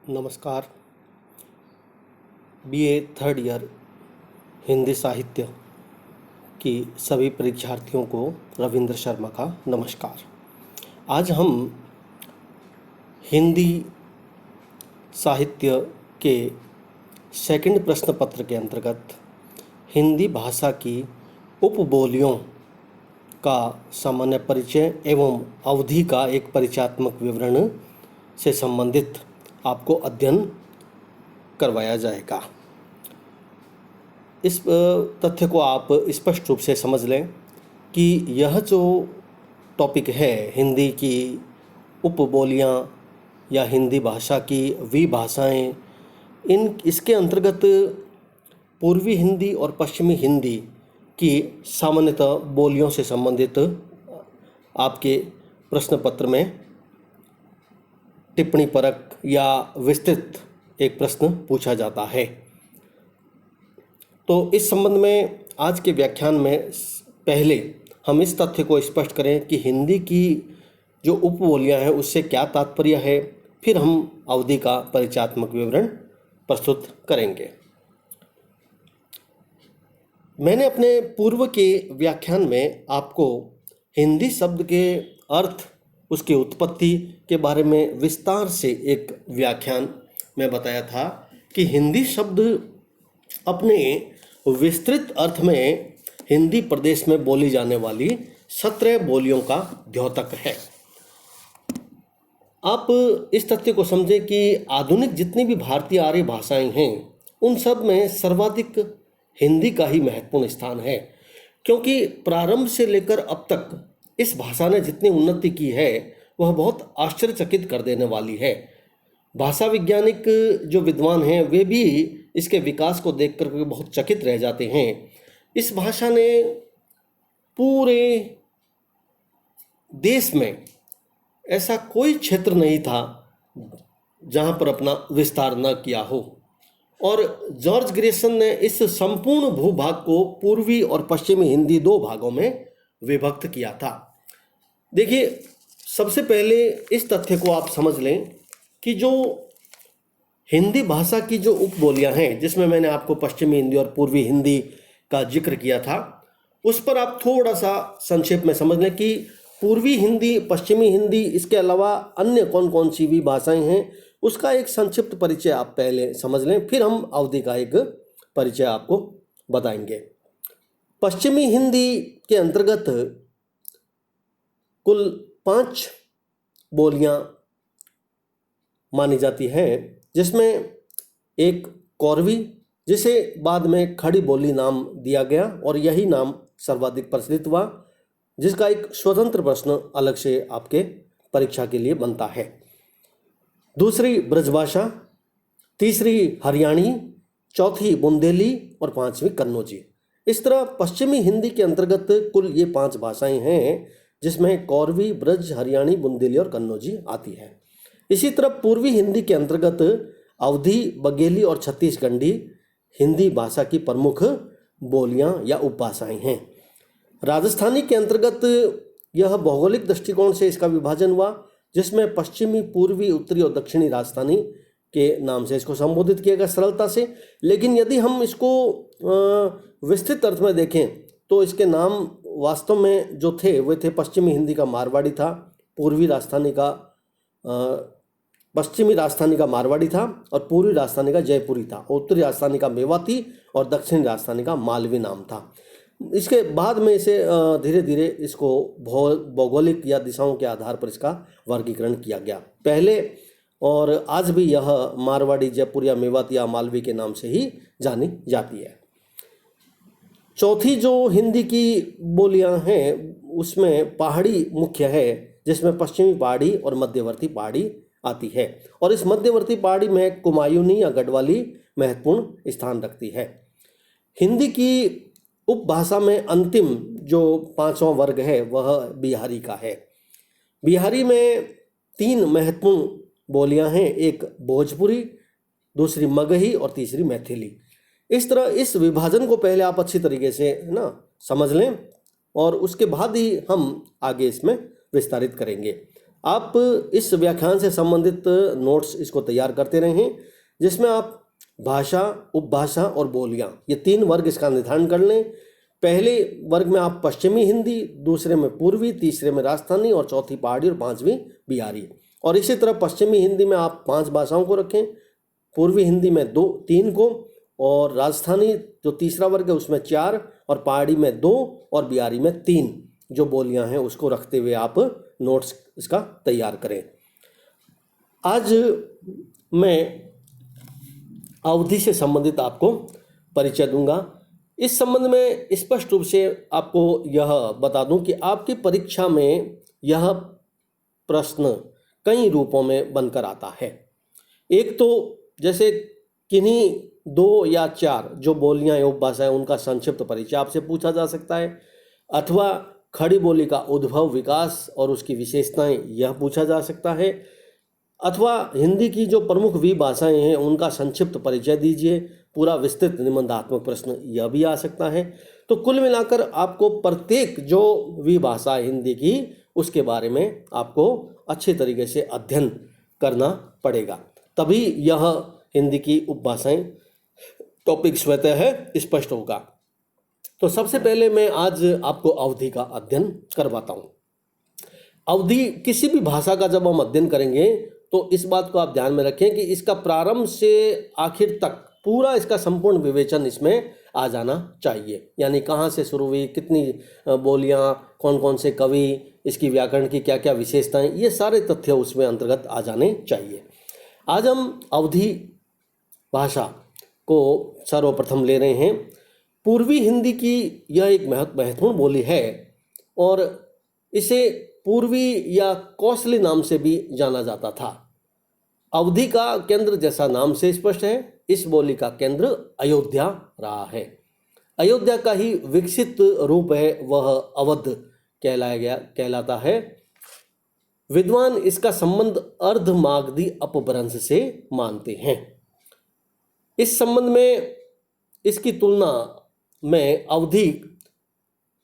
नमस्कार। BA third year Hindi साहित्य की सभी परीक्षार्थियों को रविंद्र शर्मा का नमस्कार। आज हम हिंदी साहित्य के सेकंड प्रश्न पत्र के अंतर्गत हिंदी भाषा की उपबोलियों का सामान्य परिचय एवं अवधि का एक परिचयात्मक विवरण से संबंधित आपको अध्ययन करवाया जाएगा। इस तथ्य को आप स्पष्ट रूप से समझ लें कि यह जो टॉपिक है हिंदी की उपबोलियां या हिंदी भाषा की विभाषाएं, इसके अंतर्गत पूर्वी हिंदी और पश्चिमी हिंदी की सामान्यतः बोलियों से संबंधित आपके प्रश्न पत्र में टिप्पणी परक या विस्तृत एक प्रश्न पूछा जाता है। तो इस संबंध में आज के व्याख्यान में पहले हम इस तथ्य को स्पष्ट करें कि हिंदी की जो उपबोलियां हैं उससे क्या तात्पर्य है, फिर हम अवधि का परिचयात्मक विवरण प्रस्तुत करेंगे। मैंने अपने पूर्व के व्याख्यान में आपको हिंदी शब्द के अर्थ, उसकी उत्पत्ति के बारे में विस्तार से एक व्याख्यान में बताया था कि हिंदी शब्द अपने विस्तृत अर्थ में हिंदी प्रदेश में बोली जाने वाली 17 बोलियों का द्योतक है। आप इस तथ्य को समझें कि आधुनिक जितनी भी भारतीय आर्य भाषाएं हैं उन सब में सर्वाधिक हिंदी का ही महत्वपूर्ण स्थान है, क्योंकि प्रारंभ से लेकर अब तक इस भाषा ने जितनी उन्नति की है वह बहुत आश्चर्यचकित कर देने वाली है। भाषा वैज्ञानिक जो विद्वान हैं वे भी इसके विकास को देखकर के बहुत चकित रह जाते हैं। इस भाषा ने पूरे देश में ऐसा कोई क्षेत्र नहीं था जहां पर अपना विस्तार न किया हो, और जॉर्ज ग्रेसन ने इस संपूर्ण भूभाग को पूर्वी और पश्चिमी हिंदी दो भागों में विभक्त किया था। देखिए, सबसे पहले इस तथ्य को आप समझ लें कि जो हिंदी भाषा की जो उपबोलियां हैं, जिसमें मैंने आपको पश्चिमी हिंदी और पूर्वी हिंदी का जिक्र किया था, उस पर आप थोड़ा सा संक्षेप में समझ लें कि पूर्वी हिंदी, पश्चिमी हिंदी, इसके अलावा अन्य कौन कौन सी भी भाषाएं हैं उसका एक संक्षिप्त परिचय आप पहले समझ लें, फिर हम अवधि का एक परिचय आपको बताएंगे। पश्चिमी हिंदी के अंतर्गत कुल 5 बोलियां मानी जाती हैं, जिसमें एक कौरवी, जिसे बाद में खड़ी बोली नाम दिया गया और यही नाम सर्वाधिक प्रचलित हुआ, जिसका एक स्वतंत्र प्रश्न अलग से आपके परीक्षा के लिए बनता है। दूसरी ब्रजभाषा, तीसरी हरियाणी, चौथी बुंदेली और 5वीं कन्नौजी। इस तरह पश्चिमी हिंदी के अंतर्गत कुल ये 5 भाषाएं हैं, जिसमें कौरवी, ब्रज, हरियाणी, बुंदेली और कन्नौजी आती है। इसी तरह पूर्वी हिंदी के अंतर्गत अवधी, बघेली और छत्तीसगढ़ी हिंदी भाषा की प्रमुख बोलियां या उपभाषाएं हैं। राजस्थानी के अंतर्गत यह भौगोलिक दृष्टिकोण से इसका विभाजन हुआ, जिसमें पश्चिमी, पूर्वी, उत्तरी और दक्षिणी राजस्थानी के नाम से इसको संबोधित किया गया सरलता से। लेकिन यदि हम इसको विस्तृत अर्थ में देखें तो इसके नाम वास्तव में जो थे वे थे, पश्चिमी हिंदी का मारवाड़ी था, पश्चिमी राजस्थानी का मारवाड़ी था और पूर्वी राजस्थानी का जयपुरी था, उत्तरी राजस्थानी का मेवाती और दक्षिणी राजस्थानी का मालवी नाम था। इसके बाद में इसे धीरे धीरे इसको भौगोलिक या दिशाओं के आधार पर इसका वर्गीकरण किया गया। पहले और आज भी यह मारवाड़ी, जयपुरी या मेवाती या मालवी के नाम से ही जानी जाती है। चौथी जो हिंदी की बोलियां हैं उसमें पहाड़ी मुख्य है, जिसमें पश्चिमी पहाड़ी और मध्यवर्ती पहाड़ी आती है, और इस मध्यवर्ती पहाड़ी में कुमायूनी या गढ़वाली महत्वपूर्ण स्थान रखती है। हिंदी की उपभाषा में अंतिम जो 5वां वर्ग है वह बिहारी का है। बिहारी में 3 महत्वपूर्ण बोलियां हैं, एक भोजपुरी, दूसरी मगही और तीसरी मैथिली। इस तरह इस विभाजन को पहले आप अच्छी तरीके से समझ लें और उसके बाद ही हम आगे इसमें विस्तारित करेंगे। आप इस व्याख्यान से संबंधित नोट्स इसको तैयार करते रहें, जिसमें आप भाषा, उपभाषा और बोलियां, ये 3 वर्ग इसका निर्धारण कर लें। पहले वर्ग में आप पश्चिमी हिंदी, दूसरे में पूर्वी, तीसरे में राजस्थानी और चौथी पहाड़ी और 5वीं बिहारी। और इसी तरह पश्चिमी हिंदी में आप 5 भाषाओं को रखें, पूर्वी हिंदी में 3 को, और राजस्थानी जो तीसरा वर्ग है उसमें 4, और पहाड़ी में 2 और बिहारी में 3 जो बोलियां हैं उसको रखते हुए आप नोट्स इसका तैयार करें। आज मैं अवधि से संबंधित आपको परिचय दूंगा। इस संबंध में स्पष्ट रूप से आपको यह बता दूं कि आपकी परीक्षा में यह प्रश्न कई रूपों में बनकर आता है। एक तो जैसे किन्हीं 2 या 4 जो बोलियां या उपभाषाएं उनका संक्षिप्त परिचय आपसे पूछा जा सकता है, अथवा खड़ी बोली का उद्भव, विकास और उसकी विशेषताएं यह पूछा जा सकता है, अथवा हिंदी की जो प्रमुख विभाषाएं हैं उनका संक्षिप्त परिचय दीजिए, पूरा विस्तृत निबंधात्मक प्रश्न यह भी आ सकता है। तो कुल मिलाकर आपको प्रत्येक जो विभाषा हिंदी की उसके बारे में आपको अच्छे तरीके से अध्ययन करना पड़ेगा, तभी यह हिंदी की उपभाषाएं टॉपिक स्वतः है स्पष्ट होगा। तो सबसे पहले मैं आज आपको अवधि का अध्ययन करवाता हूँ। अवधि किसी भी भाषा का जब हम अध्ययन करेंगे तो इस बात को आप ध्यान में रखें कि इसका प्रारंभ से आखिर तक पूरा इसका संपूर्ण विवेचन इसमें आ जाना चाहिए। यानी कहाँ से शुरू हुई, कितनी बोलियां, कौन कौन से कवि, इसकी व्याकरण की क्या क्या विशेषताएं, ये सारे तथ्य उसमें अंतर्गत आ जाने चाहिए। आज हम अवधि भाषा को सर्वप्रथम ले रहे हैं। पूर्वी हिंदी की यह एक महत्वपूर्ण बोली है और इसे पूर्वी या कौशली नाम से भी जाना जाता था। अवधि का केंद्र जैसा नाम से स्पष्ट है, इस बोली का केंद्र अयोध्या रहा है। अयोध्या का ही विकसित रूप है वह अवध कहलाता है। विद्वान इसका संबंध अर्धमागधी अपभ्रंश से मानते हैं। इस संबंध में इसकी तुलना में अवधि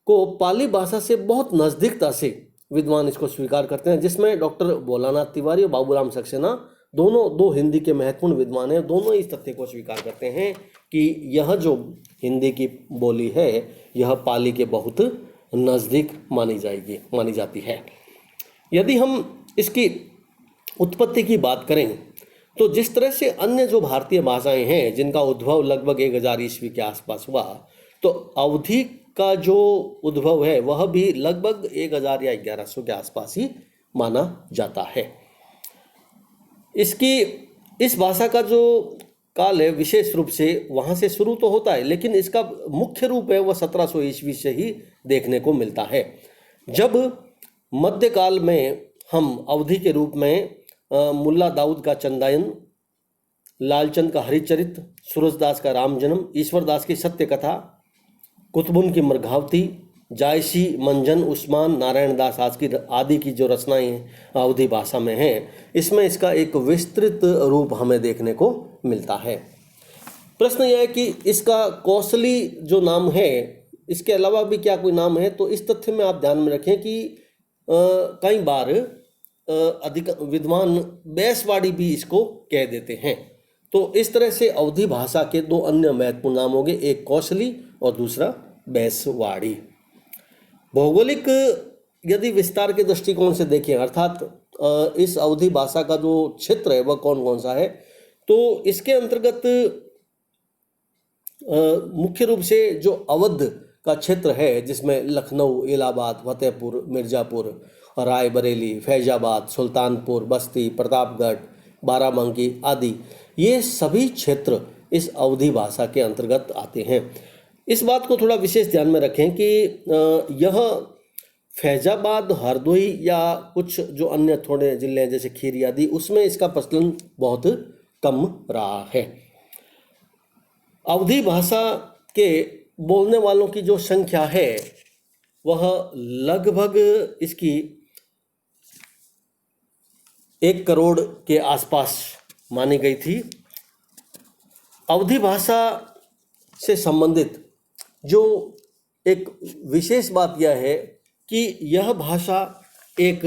को पाली भाषा से बहुत नज़दीकता से विद्वान इसको स्वीकार करते हैं, जिसमें डॉक्टर भोलानाथ तिवारी और बाबूराम सक्सेना दोनों 2 हिंदी के महत्वपूर्ण विद्वान हैं। दोनों इस तथ्य को स्वीकार करते हैं कि यह जो हिंदी की बोली है यह पाली के बहुत नज़दीक मानी जाती है। यदि हम इसकी उत्पत्ति की बात करें तो जिस तरह से अन्य जो भारतीय भाषाएं हैं जिनका उद्भव लगभग 1000 ईस्वी के आसपास हुआ, तो अवधि का जो उद्भव है वह भी लगभग 1000 या 1100 के आसपास ही माना जाता है। इस भाषा का जो काल है विशेष रूप से वहाँ से शुरू तो होता है, लेकिन इसका मुख्य रूप है वह 1700 ईस्वी से ही देखने को मिलता है, जब मध्यकाल में हम अवधि के रूप में मुल्ला दाऊद का चंदायन, लालचंद का हरिचरित, सूरजदास का राम जन्म, ईश्वरदास की सत्य कथा, कुतुबुन की मृघावती, जायसी, मंजन, उस्मान, नारायण दास आदि की जो रचनाएं अवधि भाषा में हैं, इसमें इसका एक विस्तृत रूप हमें देखने को मिलता है। प्रश्न यह है कि इसका कौशली जो नाम है, इसके अलावा भी क्या कोई नाम है? तो इस तथ्य में आप ध्यान में रखें कि कई बार अधिक विद्वान बैसवाड़ी भी इसको कह देते हैं। तो इस तरह से अवधि भाषा के 2 अन्य महत्वपूर्ण नाम हो गए, एक कौशली और दूसरा बैसवाड़ी। भौगोलिक यदि विस्तार के दृष्टिकोण से देखें, अर्थात इस अवधि भाषा का जो क्षेत्र है वह कौन कौन सा है, तो इसके अंतर्गत मुख्य रूप से जो अवध का क्षेत्र है जिसमें लखनऊ, इलाहाबाद, फतेहपुर, मिर्ज़ापुर, रायबरेली, फैजाबाद, सुल्तानपुर, बस्ती, प्रतापगढ़, बाराबंकी आदि, ये सभी क्षेत्र इस अवधि भाषा के अंतर्गत आते हैं। इस बात को थोड़ा विशेष ध्यान में रखें कि यह फैजाबाद, हरदोई या कुछ जो अन्य थोड़े जिले हैं जैसे खीरी आदि, उसमें इसका प्रचलन बहुत कम रहा है। अवधि भाषा के बोलने वालों की जो संख्या है वह लगभग इसकी 1 करोड़ के आसपास मानी गई थी। अवधि भाषा से संबंधित जो एक विशेष बात यह है कि यह भाषा एक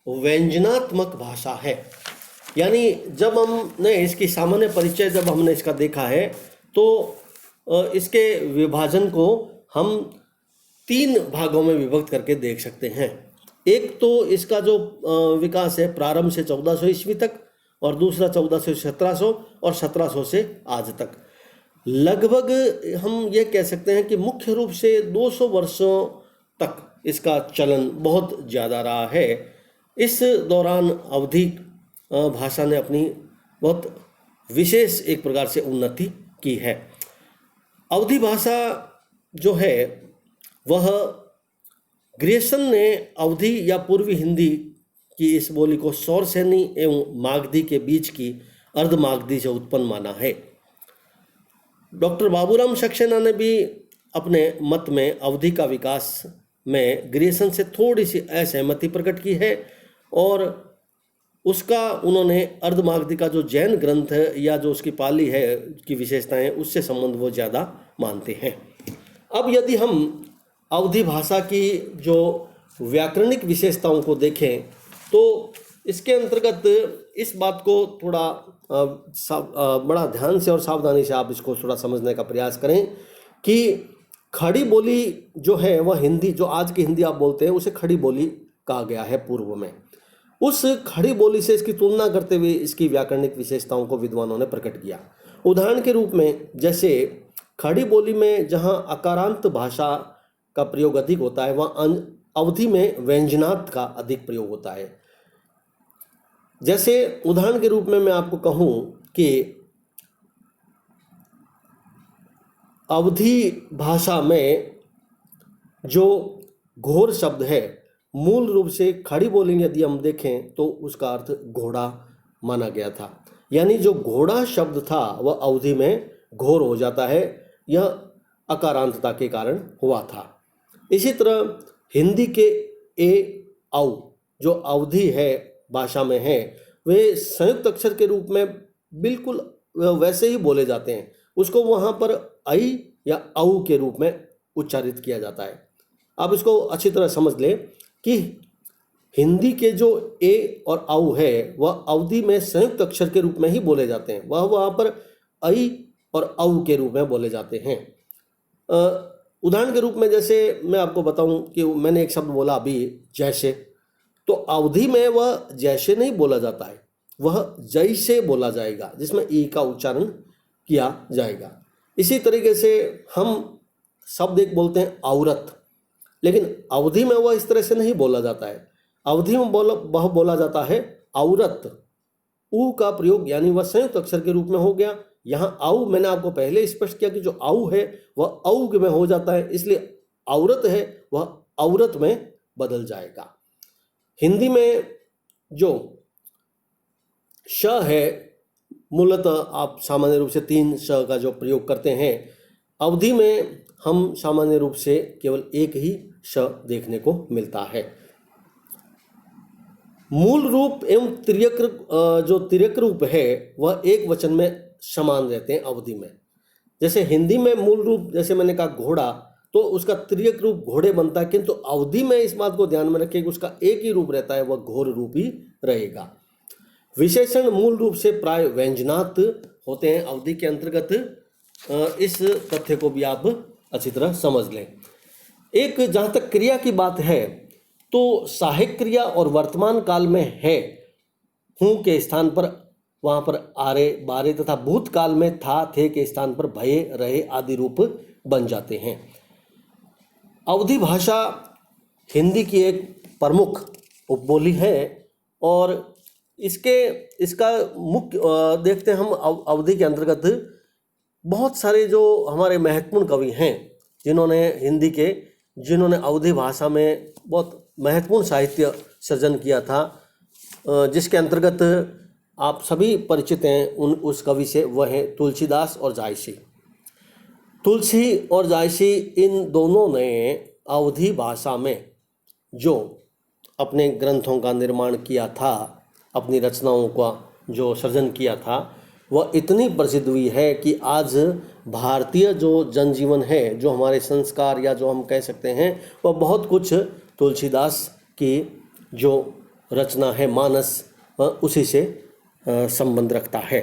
व्यंजनात्मक भाषा है। यानी जब हमने इसकी सामान्य परिचय जब हमने इसका देखा है तो इसके विभाजन को हम 3 भागों में विभक्त करके देख सकते हैं। एक तो इसका जो विकास है प्रारंभ से 1400 ईस्वी तक, और दूसरा 1400 से 1700 और 1700 से आज तक। लगभग हम ये कह सकते हैं कि मुख्य रूप से 200 वर्षों तक इसका चलन बहुत ज़्यादा रहा है। इस दौरान अवधी भाषा ने अपनी बहुत विशेष एक प्रकार से उन्नति की है। अवधी भाषा जो है वह ग्रियर्सन ने अवधी या पूर्वी हिंदी की इस बोली को सौरसेनी एवं मागधी के बीच की अर्धमागधी से उत्पन्न माना है। डॉक्टर बाबूराम सक्सेना ने भी अपने मत में अवधी का विकास में ग्रियर्सन से थोड़ी सी असहमति प्रकट की है, और उसका उन्होंने अर्धमागधी का जो जैन ग्रंथ है या जो उसकी पाली है की विशेषताएं, उससे संबंध वो ज़्यादा मानते हैं। अब यदि हम अवधी भाषा की जो व्याकरणिक विशेषताओं को देखें तो इसके अंतर्गत इस बात को थोड़ा बड़ा ध्यान से और सावधानी से आप इसको थोड़ा समझने का प्रयास करें कि खड़ी बोली जो है वह हिंदी, जो आज की हिंदी आप बोलते हैं, उसे खड़ी बोली कहा गया है पूर्व में। उस खड़ी बोली से इसकी तुलना करते हुए इसकी व्याकरणिक विशेषताओं को विद्वानों ने प्रकट किया। उदाहरण के रूप में जैसे खड़ी बोली में जहां अकारांत भाषा का प्रयोग अधिक होता है, वहां अवधी में व्यंजनात् का अधिक प्रयोग होता है। जैसे उदाहरण के रूप में मैं आपको कहूं कि अवधी भाषा में जो घोर शब्द है, मूल रूप से खड़ी बोली यदि हम देखें तो उसका अर्थ घोड़ा माना गया था। यानी जो घोड़ा शब्द था वह अवधी में घोर हो जाता है, यह अकारांतता के कारण हुआ था। इसी तरह हिंदी के ए औ जो अवधी है भाषा में है, वे संयुक्त अक्षर के रूप में बिल्कुल वैसे ही बोले जाते हैं। उसको वहाँ पर आई या औ के रूप में उच्चारित किया जाता है। आप इसको अच्छी तरह समझ लें कि हिंदी के जो ए और औ है वह अवधी में संयुक्त अक्षर के रूप में ही बोले जाते हैं, वह वहाँ पर आई और औ के रूप में बोले जाते हैं। उदाहरण के रूप में जैसे मैं आपको बताऊं कि मैंने एक शब्द बोला अभी जैसे, तो अवधि में वह जैसे नहीं बोला जाता है, वह जैसे बोला जाएगा, जिसमें ई का उच्चारण किया जाएगा। इसी तरीके से हम शब्द एक बोलते हैं औरत, लेकिन अवधि में वह इस तरह से नहीं बोला जाता है। अवधि में वह बोला जाता है औरत। ऊ का प्रयोग यानी वह संयुक्त अक्षर के रूप में हो गया। यहाँ औ मैंने आपको पहले स्पष्ट किया कि जो औ है वह औ में हो जाता है, इसलिए औरत है वह औरत में बदल जाएगा। हिंदी में जो श है, मूलतः आप सामान्य रूप से 3 श का जो प्रयोग करते हैं, अवधि में हम सामान्य रूप से केवल एक ही श देखने को मिलता है। मूल रूप एवं तिर्यक रूप है वह एक वचन में समान रहते हैं अवधि में। जैसे हिंदी में मूल रूप जैसे मैंने कहा घोड़ा, तो उसका तिर्यक रूप घोड़े बनता है, किंतु अवधि में इस बात को ध्यान में रखें कि उसका एक ही रूप रहता है, वह घोर रूप ही रहेगा। विशेषण मूल रूप से प्राय व्यंजनात् होते हैं अवधि के अंतर्गत। इस तथ्य को भी आप अच्छी तरह समझ लें। एक जहाँ तक क्रिया की बात है तो सहायक क्रिया और वर्तमान काल में है हूँ के स्थान पर वहाँ पर आरे बारे तथा भूतकाल में था थे के स्थान पर भये रहे आदि रूप बन जाते हैं। अवधी भाषा हिंदी की एक प्रमुख उपबोली है और इसका मुख्य देखते हैं हम अवधि के अंतर्गत बहुत सारे जो हमारे महत्वपूर्ण कवि हैं जिन्होंने अवधी भाषा में बहुत महत्वपूर्ण साहित्य सृजन किया था, जिसके अंतर्गत आप सभी परिचित हैं उस कवि से, वह हैं तुलसीदास और जायसी। तुलसी और जायसी इन दोनों ने अवधी भाषा में जो अपने ग्रंथों का निर्माण किया था, अपनी रचनाओं का जो सृजन किया था, वह इतनी प्रसिद्ध हुई है कि आज भारतीय जो जनजीवन है, जो हमारे संस्कार या जो हम कह सकते हैं, वह बहुत कुछ तुलसीदास की जो रचना है मानस, उसी से संबंध रखता है।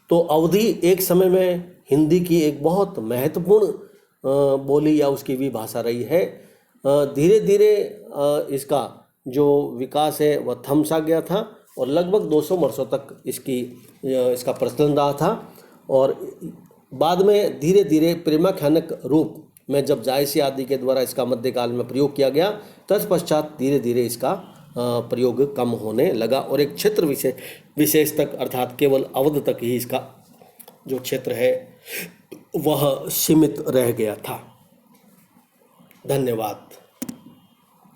तो अवधी एक समय में हिंदी की एक बहुत महत्वपूर्ण बोली या उसकी भी भाषा रही है। धीरे धीरे इसका जो विकास है वह थम सा गया था और लगभग 200 वर्षों तक इसका प्रचलन रहा था। और बाद में धीरे धीरे प्रेमाख्यानक रूप में जब जायसी आदि के द्वारा इसका मध्यकाल में प्रयोग किया गया, तत्पश्चात धीरे धीरे इसका प्रयोग कम होने लगा और एक क्षेत्र विशेष तक अर्थात केवल अवध तक ही इसका जो क्षेत्र है वह सीमित रह गया था। धन्यवाद।